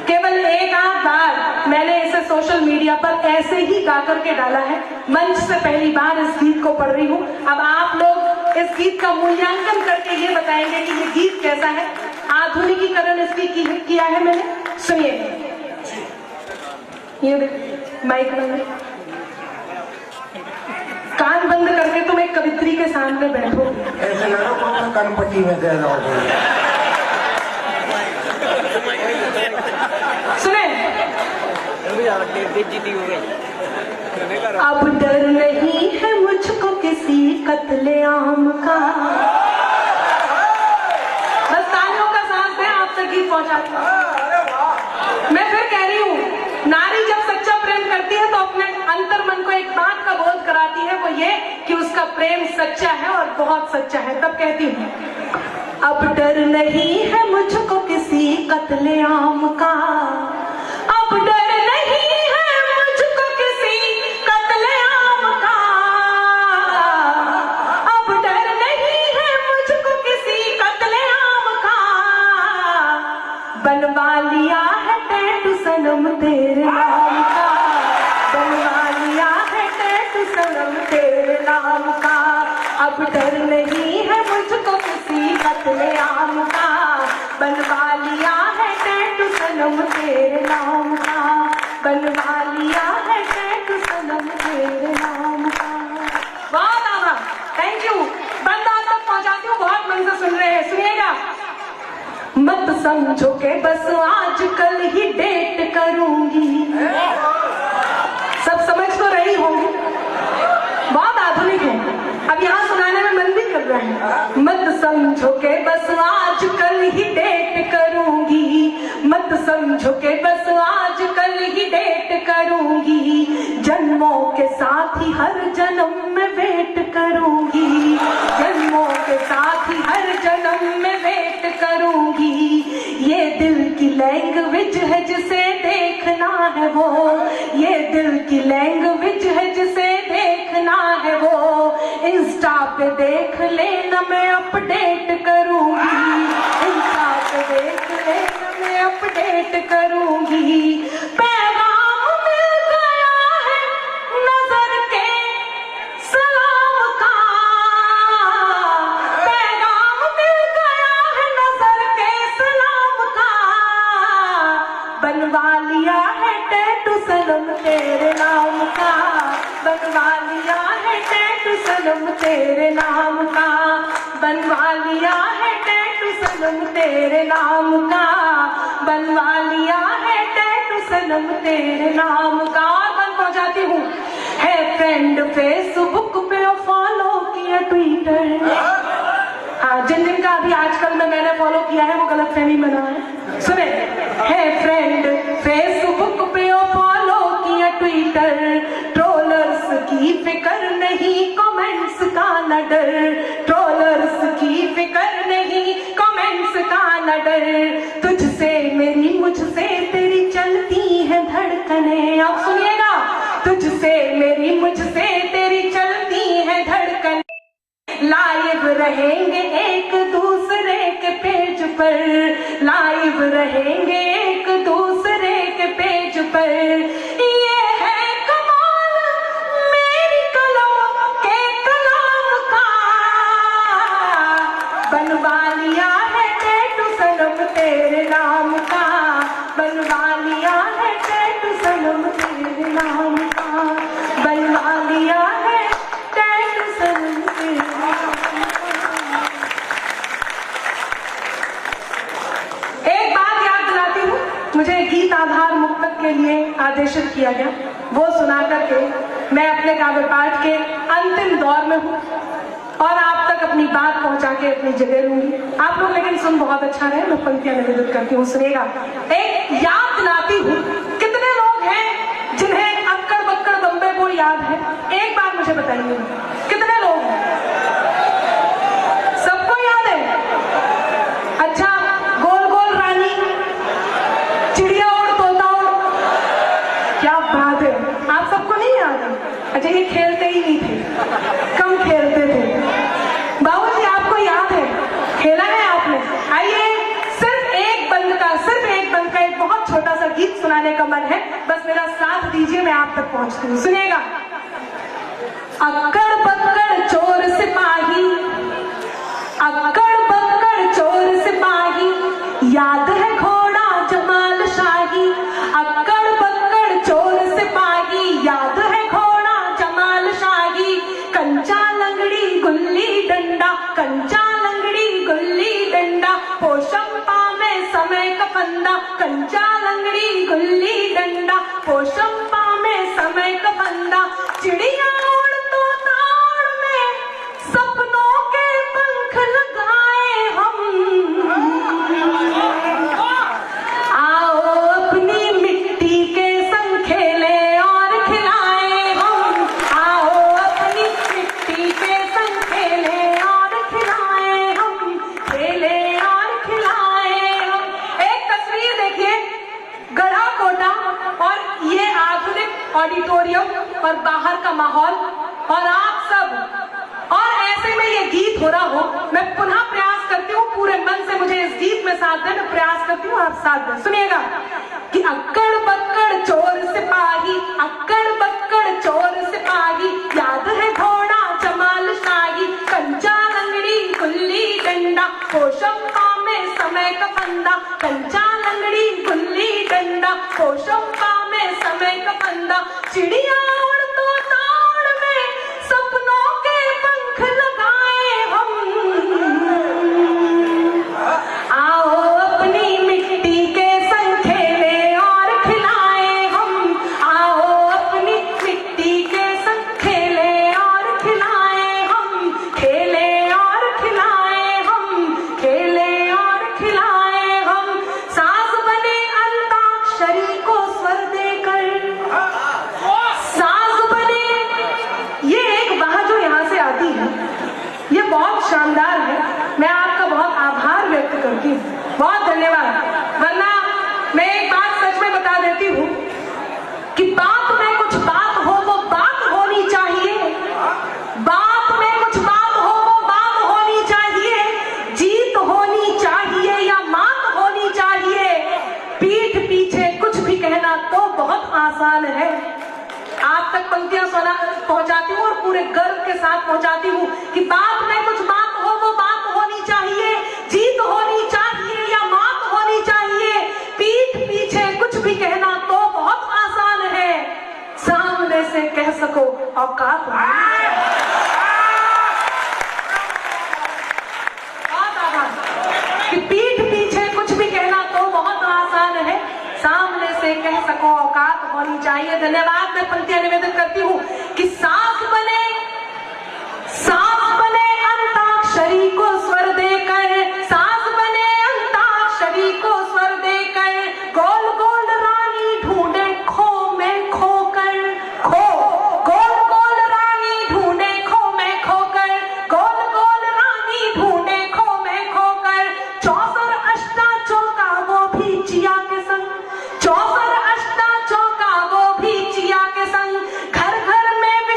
केवल एक आध बार मैंने इसे सोशल मीडिया पर ऐसे ही गा करके डाला है, मंच से पहली बार इस गीत को पढ़ रही हूँ। अब आप लोग इस गीत का मूल्यांकन करके ये बताएंगे कि ये गीत कैसा है, आधुनिकीकरण इसकी किया है मैंने। सुनिए, ये माइक बंद, कान बंद करके तुम एक कवित्री के सामने बैठो, ऐसे लगा कनपट्टी में दे रहा हूँ। सुने, अब डर नहीं है मुझको किसी कत्लेआम का। बस तालियों का साथ दें, आप तक गीत पहुंचाती हूँ। मैं फिर कह रही हूँ, नारी जब सच्चा प्रेम करती है तो अपने अंतर मन को एक बात का बोध कराती है, वो ये कि उसका प्रेम सच्चा है और बहुत सच्चा है। तब कहती हूँ, अब डर नहीं है मुझको किसी कत्लेआम का, अब डर नहीं है मुझको किसी कत्लेआम का, अब डर नहीं है मुझको किसी कत्लेआम का, बनवा लिया है टैटू सनम तेरे नाम का, बनवा लिया है टैटू सनम तेरे नाम का, अब डर नहीं है मुझको किसी कत्लेआम का, बनवा लिया है टैटू सनम तेरे नाम का, बनवा लिया है टैटू सनम तेरे नाम का। बहुत आभार, थैंक यू। बंद आप तक पहुंचाती हूँ, बहुत मन से सुन रहे हैं। सुनिएगा, मत समझो के बस आज कल ही डेट करूंगी, सब समझ तो रही होंगी, बहुत आधुनिक है, अब यहाँ सुनाने में मन भी कर रहा है। मत समझो के बस आज कल ही डेट करूंगी, मत समझो के बस आज कल ही डेट करूंगी, जन्मों के साथ ही हर जन्म में वेट करूंगी, जन्मों के साथ ही हर जन्म में वेट करूंगी, ये दिल की लैंग्वेज है जिसे देखना है वो, ये दिल की लैंग्वेज है जिसे देखना है वो, इंस्टा पे देख लेना मैं अपडेट करूंगी, इंस्टा पे देख लेना मैं अपडेट करूंगी, पैगाम मिल गया है नजर के सलाम का, पैगाम मिल गया है नजर के सलाम का, बनवा लिया है टैटू सनम तेरे नाम का, बनवा लिया है टैटू सनम तेरे नाम का, बनवा लिया है टैटू सनम तेरे नाम का, बनवा लिया है टैटू सनम तेरे नाम का। और बन पहुंचाती हूँ, है फ्रेंड फेसबुक पे फॉलो किया ट्विटर, हाँ जिन जिन का अभी आजकल में मैंने फॉलो किया है वो गलतफहमी बना है। सुने, है फ्रेंड फेसबुक पे फॉलो किया ट्विटर, ट्रोलर्स की फिक्र नहीं कमेंट्स का न डर, ट्रोलर्स की फिक्र नहीं कमेंट्स का न डर, तुझसे मेरी मुझसे तेरी चलती है धड़कने। आप सुनिएगा, तुझसे मेरी मुझसे तेरी चलती है धड़कने, लाइव रहेंगे एक दूसरे के पेज पर, लाइव रहेंगे एक दूसरे के पेज पर, ये है कमाल मेरी कलम के कलाम का, बनवा लिया है टैटू सनम तेरे नाम का, बनवा लिया है टैटू सनम तेरे नाम सुना करके मैं अपने काव्य पाठ के अंतिम दौर में हूँ और आप तक अपनी बात पहुंचा के अपनी जगह लूंगी। आप लोग लेकिन सुन बहुत अच्छा रहे, मैं पंक्तियां निवेदित करती हूँ, सुनिएगा। एक याद दिलाती हूँ, कितने लोग हैं जिन्हें अक्कड़ बक्कड़ बम्बे बोल याद है? एक बार मुझे बताइए, कितने लोग हैं? सबको याद है? अच्छा, गोल गोल रानी, चिड़िया और तोता और, क्या बात है, आप सबको नहीं याद है? अच्छा, ये खेलते ही नहीं थे, कम खेलते थे। बाबूजी आपको याद है, खेला है आपने? आइए, सिर्फ एक बंद का एक बहुत छोटा सा गीत सुनाने का मन है, बस मेरा साथ दीजिए, मैं आप तक पहुंचती हूँ, सुनिएगा। अक्कड़ बक्कड़ चोर सिपाही, अक्कड़ बक्कड़ चोर सिपाही, याद है घोड़ा जमाल शाही। अक्कड़ बक्कड़ चोर सिपाही, याद है घोड़ा जमाल शाही। कंचा लंगड़ी गुल्ली डंडा, कंचा लंगड़ी गुल्ली डंडा, पोशंपा में समय का फंदा। कंचा लंगड़ी गुल्ली डंडा, पोशंपा में समय का फंदा। चिड़िया उड़ तोता उड़ में सपनों के पंख लगाए हम। आओ अपनी मिट्टी के संग खेले और खिलाए हम। आओ अपनी मिट्टी के संग खेले और खिलाए हम, खेले और खिलाए हम। एक तस्वीर देखिए, गढ़ा कोटा और ये आधुनिक ऑडिटोरियम और बाहर का माहौल और आप सब, और ऐसे में ये गीत हो रहा हो। मैं पुनः प्रयास करती हूँ, पूरे मन से मुझे इस गीत में साथ दें, मैं प्रयास करती हूँ, आप साथ दें, सुनिएगा। कि अक्कड़ बक्कड़ चोर सिपाही, अक्कड़ बक्कड़ चोर सिपाही, याद है घोड़ा जमाल शाही। कंचा लंगड़ी गुल्ली डंडा, पोशंपा में समय का फंदा। कंचा लंगड़ी गुल्ली डंडा, पोशंपा में समय का फंदा। चिड़िया उड़ तोता उड़ में सपनों के पंख लगाए हम। आओ अपनी मिट्टी के संग खेले और खिलाए हम। आओ अपनी मिट्टी के संग खेले और खिलाए हम, खेले और खिलाए हम, खेले और खिलाए हम। सास बने अंताक्षरी को स्वर देकर, सास बने, ये एक बात जो यहाँ से आती है, ये बहुत शानदार है। मैं आपका बहुत आभार व्यक्त करती हूँ, बहुत धन्यवाद। वरना मैं एक बात सच में बता देती हूँ कि बात में कुछ बात हो वो बात होनी चाहिए, बात में कुछ बात हो वो बात होनी चाहिए। जीत होनी चाहिए या मात होनी चाहिए, पीठ पीछे कुछ भी कहना तो बहुत आसान है। आप तक पंक्तियां सुना पहुंचाती हूँ और पूरे गर्व के साथ पहुंचाती हूँ कि बात में कुछ बात हो वो बात होनी चाहिए, जीत होनी चाहिए या मात होनी चाहिए। पीठ पीछे कुछ भी कहना तो बहुत आसान है, सामने से कह सको औकात नहीं। बहुत आसान कि पीठ पीछे कुछ भी कहना तो बहुत आसान है, सामने से कह सको औकात होनी चाहिए। धन्यवाद। मैं पंक्तियां निवेदित करती हूँ कि सास बने अंताक्षरी को स्वर देकर, सास बने अंताक्षरी को स्वर देकर, गोल गोल रानी ढूंढे खो में खोकर, खो गोल गोल रानी ढूंढे खो में खोकर, गोल गोल रानी ढूंढे खो में खोकर। चौसर अष्टा चौका वो भी चिया के संग, चौसर अष्टा चौका वो भी चिया के संग, घर घर में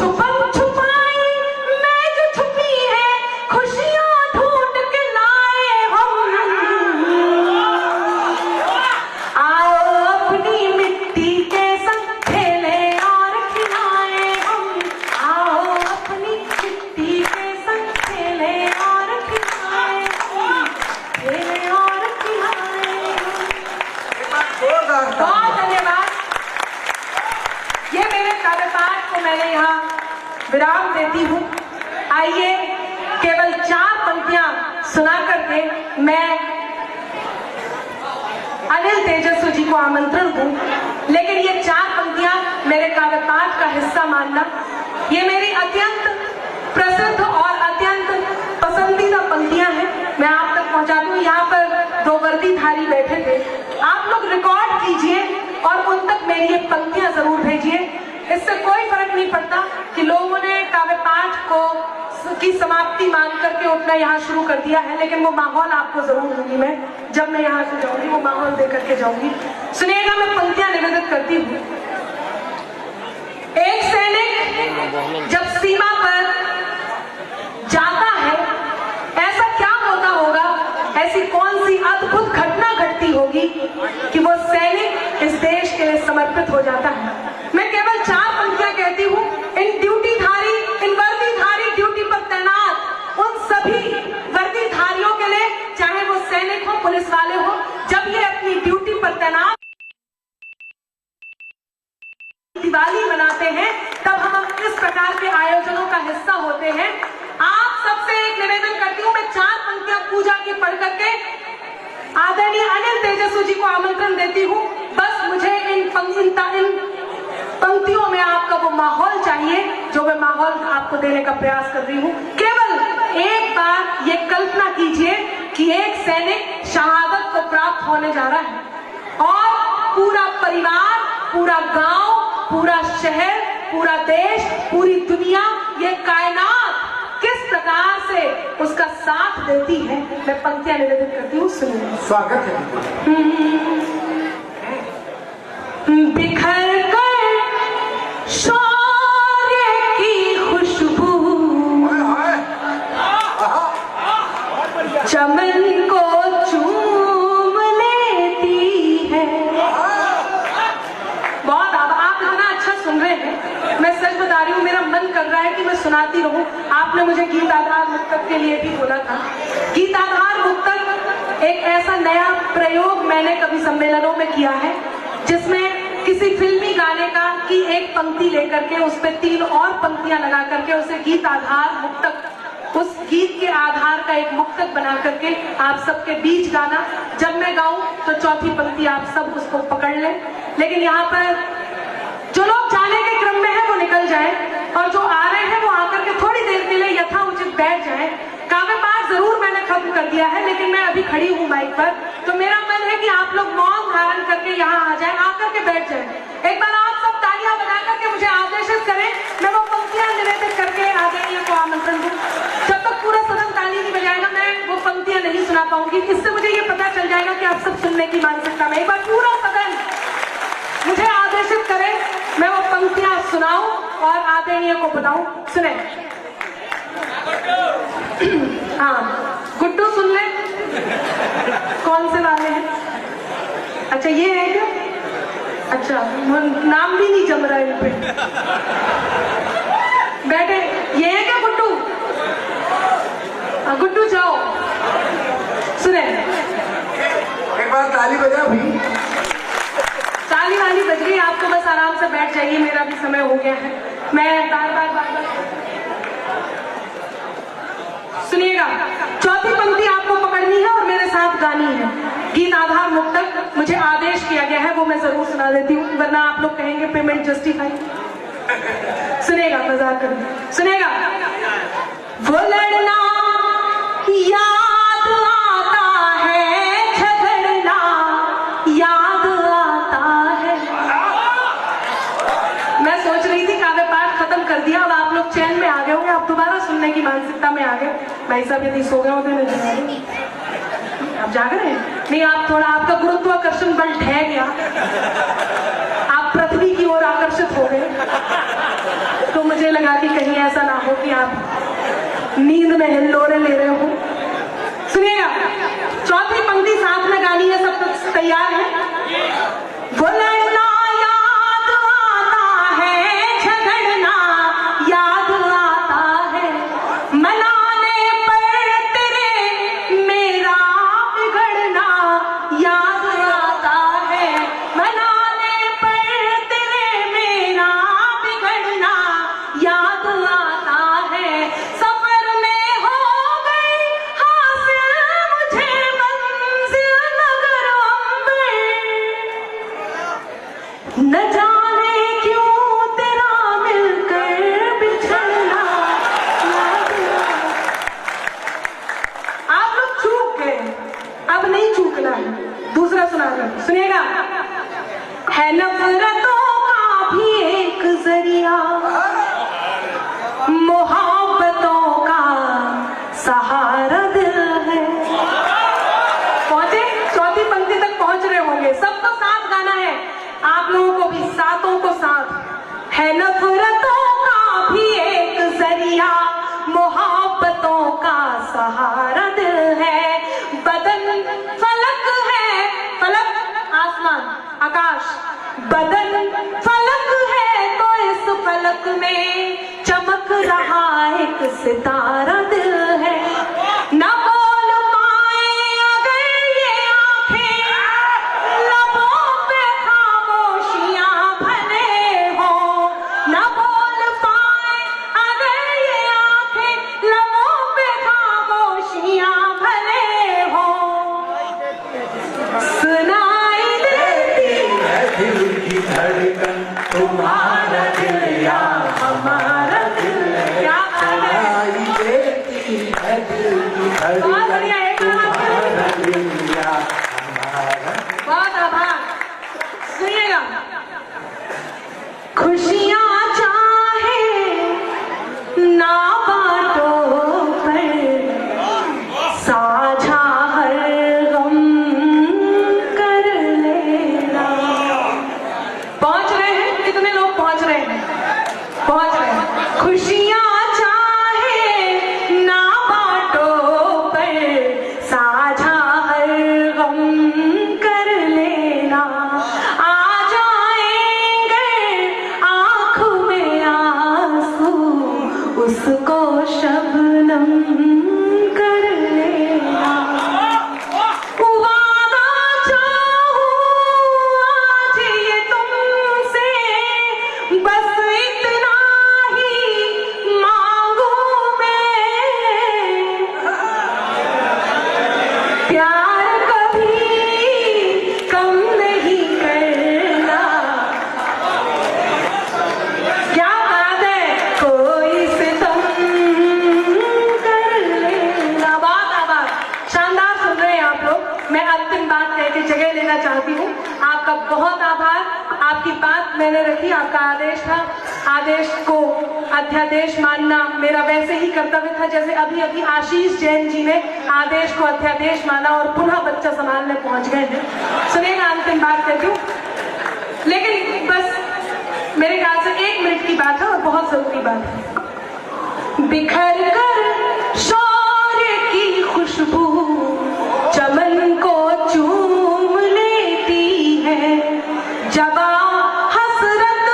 छुपन छुपाई मैं जो छुपी है खुशियां ढूंढ के लाए हम। आओ अपनी मिट्टी के संग खेले और खिलाए हम। आओ अपनी मिट्टी के संग खेले और खिलाए हम। खेले और खिलाए हम। बहुत धन्यवाद। ये मेरे काव्य पाठ को मैंने यहाँ विराम देती हूँ। आइए केवल 4 पंक्तियां सुना करके मैं अनिल तेजस्वी जी को आमंत्रण दूं, लेकिन ये 4 पंक्तियां मेरे काव्य पाठ का हिस्सा मानना। ये मेरी अत्यंत प्रसिद्ध और अत्यंत पसंदीदा पंक्तियां हैं। मैं आप तक पहुंचाती हूँ। यहाँ पर 2 वर्दीधारी बैठे थे, आप लोग रिकॉर्ड कीजिए और उन तक मेरी ये पंक्तियां जरूर भेजिए। इससे कोई फर्क नहीं पड़ता कि लोगों ने काव्य पाठ को की समाप्ति मान करके उठना यहाँ शुरू कर दिया है, लेकिन वो माहौल आपको जरूर दूंगी मैं। जब मैं यहाँ से जाऊंगी वो माहौल दे करके जाऊंगी। सुनिएगा, मैं पंक्तियां निवेदित करती हूँ। एक सैनिक जब सीमा पर जाता है, ऐसा क्या होता होगा, ऐसी कौन सी अद्भुत घटना घटती होगी कि वो सैनिक इस देश के लिए समर्पित हो जाता है। मैं केवल 4 पंक्तियां कहती हूँ। इन ड्यूटीधारी, इन वर्दीधारी, ड्यूटी पर तैनात उन सभी वर्दीधारियों के लिए, चाहे वो सैनिक हो, पुलिस वाले हो, जब ये अपनी ड्यूटी पर तैनात दिवाली मनाते हैं, तब हम इस प्रकार के आयोजनों का हिस्सा होते हैं। आप सबसे एक निवेदन करती हूँ, मैं 4 पंक्तियां पूजा की पढ़ करके आदरणीय अनिल तेजस्वी जी को आमंत्रण देती हूँ। बस मुझे इन पंक्तियों में आपका वो माहौल चाहिए जो मैं माहौल आपको देने का प्रयास कर रही हूँ। केवल एक बार ये कल्पना कीजिए कि एक सैनिक शहादत को प्राप्त होने जा रहा है और पूरा परिवार, पूरा गांव, पूरा शहर, पूरा देश, पूरी दुनिया, ये कायनात किस प्रकार से उसका साथ देती है। मैं पंक्तियां निवेदित करती हूँ, सुनिए। स्वागत है। बिखर कर शौर्य की खुशबू चमन को चूम लेती है। बहुत आप इतना अच्छा सुन रहे हैं, मैं सच बता रही हूँ, मेरा मन कर रहा है कि मैं सुनाती रहूं। आपने मुझे गीत आधार मुक्तक के लिए भी बोला था। गीत आधार मुक्तक एक ऐसा नया प्रयोग मैंने कभी सम्मेलनों में किया है, जिसमें किसी फिल्मी गाने का की एक पंक्ति लेकर के उस पर 3 और पंक्तियां लगा करके उसे गीत आधार मुक्तक, उस गीत के आधार का एक मुक्तक बना करके आप सबके बीच गाना। जब मैं गाऊं तो 4थी पंक्ति आप सब उसको पकड़ लें, लेकिन यहाँ पर जो लोग जाने के क्रम में है वो निकल जाए और जो आ रहे हैं वो आकर के थोड़ी देर के लिए यथा उचित बैठ जाए। काव्य पाठ जरूर मैंने खत्म कर दिया है, लेकिन मैं अभी खड़ी हूँ माइक पर, तो मेरा मन है कि आप लोग मौन धारण करके यहाँ आ जाए, आकर के बैठ जाए। एक बार आप सब तालियां बजा करके मुझे आदेशित करें, मैं वो पंक्तियां निवेदित करके आदरणीय को आमंत्रण दूं। जब तक पूरा सदन ताली नहीं बजाएगा मैं वो पंक्तियां नहीं सुना पाऊंगी। इससे मुझे ये पता चल जाएगा कि आप सब सुनने की मानसिकता में। एक बार पूरा सदन मुझे आदेशित करें, मैं वो पंक्तियां सुनाऊं और आदरणीय को बताऊं। सुने। हाँ, गुड्डू सुन ले। कौन से वाले हैं? अच्छा ये है क्या? अच्छा, नाम भी नहीं जम रहा है इन पे। बैठे, ये है क्या गुड्डू? गुड्डू जाओ, सुने। एक बार ताली बजा भी। ताली वाली बज गई, आपको बस आराम से बैठ जाइए, मेरा भी समय हो गया है। मैं बार बार सुनिएगा। 4थी पंक्ति आपको पकड़नी है और मेरे साथ गानी है। गीत आधार मुक्तक मुझे आदेश किया गया है, वो मैं जरूर सुना देती हूँ, वरना आप लोग कहेंगे पेमेंट जस्टिफाई। सुनेगा, मजाक कर, सुनेगा। वो लड़ना याद आता है, झगड़ना याद आता है। मैं सोच रही थी काव्य पाठ खत्म कर दिया, अब आप लोग चैन में आ गए होंगे, आप दोबारा सुनने की मानसिकता में आ गए। भाई साहब यदि सो गए होते नहीं, आप जाग रहे हैं? नहीं, आप थोड़ा, आपका गुरुत्वाकर्षण बल ढह गया, आप पृथ्वी की ओर आकर्षित हो गए। तो मुझे लगा कि कहीं ऐसा ना हो कि आप नींद में हिल्लोरे ले रहे हो। सुनिएगा, चौथी पंक्ति साथ में गानी है, सब कुछ तैयार है। वो लड़ना याद आता है, झगड़ना याद आता है, मनाने पर तेरे मेरा बिगड़ना याद आता है, मनाने पर तेरे मेरा बिगड़ना याद आता है। सफर में हो गई हासिल मुझे मंजिल मगर न जाने क्यों तेरा मिलकर बिछड़ना। आप लोग चूक गए, अब नहीं चूकना है। दूसरा सुनाकर सुनिएगा। है नफरतों का भी एक जरिया, मोहब्बतों का सहारा दिल है। पहुंचे, चौथी पंक्ति तक पहुंच रहे होंगे, सबको साथ गाना है, आप लोगों को भी, सातों को साथ। है नफरतों का भी एक जरिया, मोहब्बतों का सहारा दिल है, बदन फलक है, फलक आसमान आकाश, बदन फलक है तो इस फलक में चमक रहा एक सितारा दिल है। न बोल पाए अगर ये आंखें, लबों पे खामोशियां भले हो, न बोल पाए अगर ये आंखें, लबों पे खामोशियां भले हो, सुनाई देती है दिल की धड़कन तुम्हारा दिल या हमारा दिल है। क्या बात है। सुनाई देती है दिल की बहुत बढ़िया, धड़कन एक बार तुम्हारा दिल या हमारा। बहुत आभार। सुनिएगा। खुशियां चाहे ना बांटो पर साझा हर गम कर लेना। पहुंच रहे हैं, कितने लोग पहुंच रहे हैं? पहुंच रहे हैं। खुशियां चाहे ना बांटो पर साझा हर गम कर लेना। आ जाएंगे आंख में आंसू, उसको शबनम कर लेना। वादा चाहूं आज ये तुमसे, बस इतना ही मांगू मैं, प्यार कभी कम नहीं करना। क्या बात है, कोई सितम कर लेना। बहुत आभार, शानदार सुन रहे हैं आप लोग। मैं अंतिम बात कह के जगह लेना चाहती हूँ। आपका बहुत आभार, आपकी बात मैंने रखी, आपका आदेश था, आदेश को अध्यादेश मानना मेरा वैसे ही कर्तव्य था जैसे अभी अभी आशीष जैन जी ने आदेश को अध्यादेश माना और पुनः बच्चा संभालने पहुंच गए हैं। सुनेगा, अंतिम बात कहती हूँ, लेकिन बस मेरे ख्याल से 1 मिनट की बात है और बहुत जरूरी बात है। बिखर कर शौर्य की खुशबू चमन को चूम लेती है, जब हसरत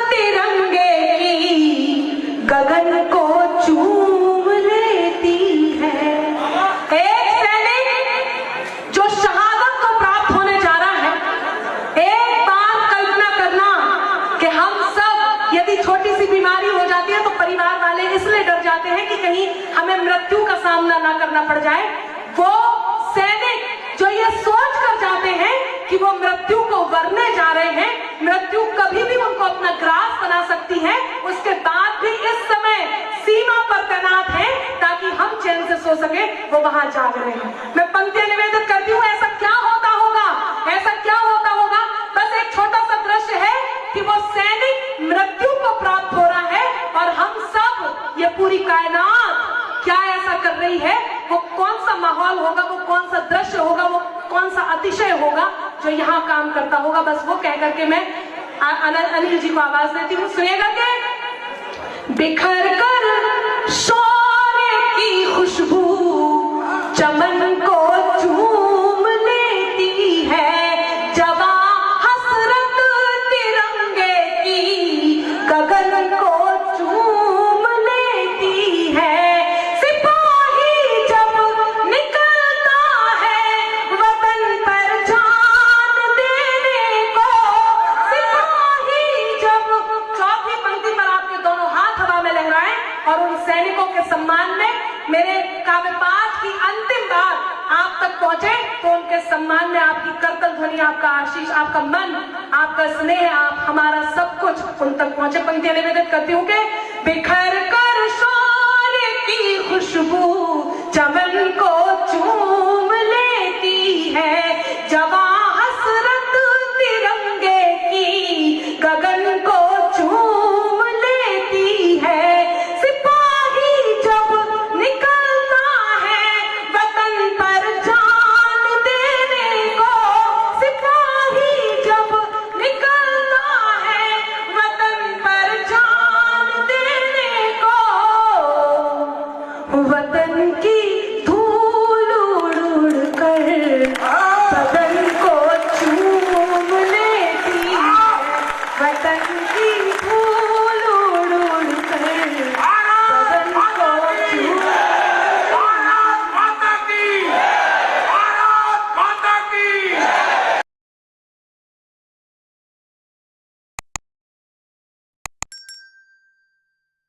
तिरंगे की गगन को चूम लेती है। एक सैनिक जो शहादत को प्राप्त होने जा रहा है, एक बार कल्पना करना कि हम सब, यदि छोटी सी बीमारी हो जाती है तो परिवार वाले इसलिए डर जाते हैं कि कहीं हमें मृत्यु का सामना ना करना पड़ जाए। वो सैनिक जो ये सोच कर जाते हैं कि वो मृत्यु को वरने जा रहे हैं, मृत्यु कभी भी उनको अपना ग्रास बना सकती है, उसके बाद भी इस समय सीमा पर तैनात है ताकि हम चैन से सो सके, वो वहां जाग रहे हैं। मैं पंक्तियां निवेदित करती हूँ, ऐसा क्या होता होगा, ऐसा क्या होता होगा। बस एक छोटा सा दृश्य है कि वो सैनिक मृत्यु को प्राप्त हो रहा है और हम सब, ये पूरी कायनात क्या ऐसा कर रही है। वो कौन सा माहौल होगा, वो कौन सा दृश्य होगा, वो कौन सा अतिशय होगा जो यहाँ काम करता होगा। बस वो कह करके मैं अनिल जी को आवाज देती हूँ। सुनिएगा कि बिखर कर शौर्य की खुशबू चमन को चूम लेती है, जवां हसरत तिरंगे की गगन को चूम लेती है। सिपाही जब निकलता है वतन पर जान देने को, सिपाही जब, चौथी पंक्ति पर आपके दोनों हाथ हवा में लहराएं और उन सैनिकों के सम्मान में मेरे काव्य पाठ की अंतिम बात आप तक पहुंचे, तो उनके सम्मान में आपकी करतल ध्वनि, आपका आशीष, आपका मन, आपका स्नेह, आप हमारा सब कुछ उन तक पहुंचे। पंक्तियां निवेदित करती हूँ कि बिखर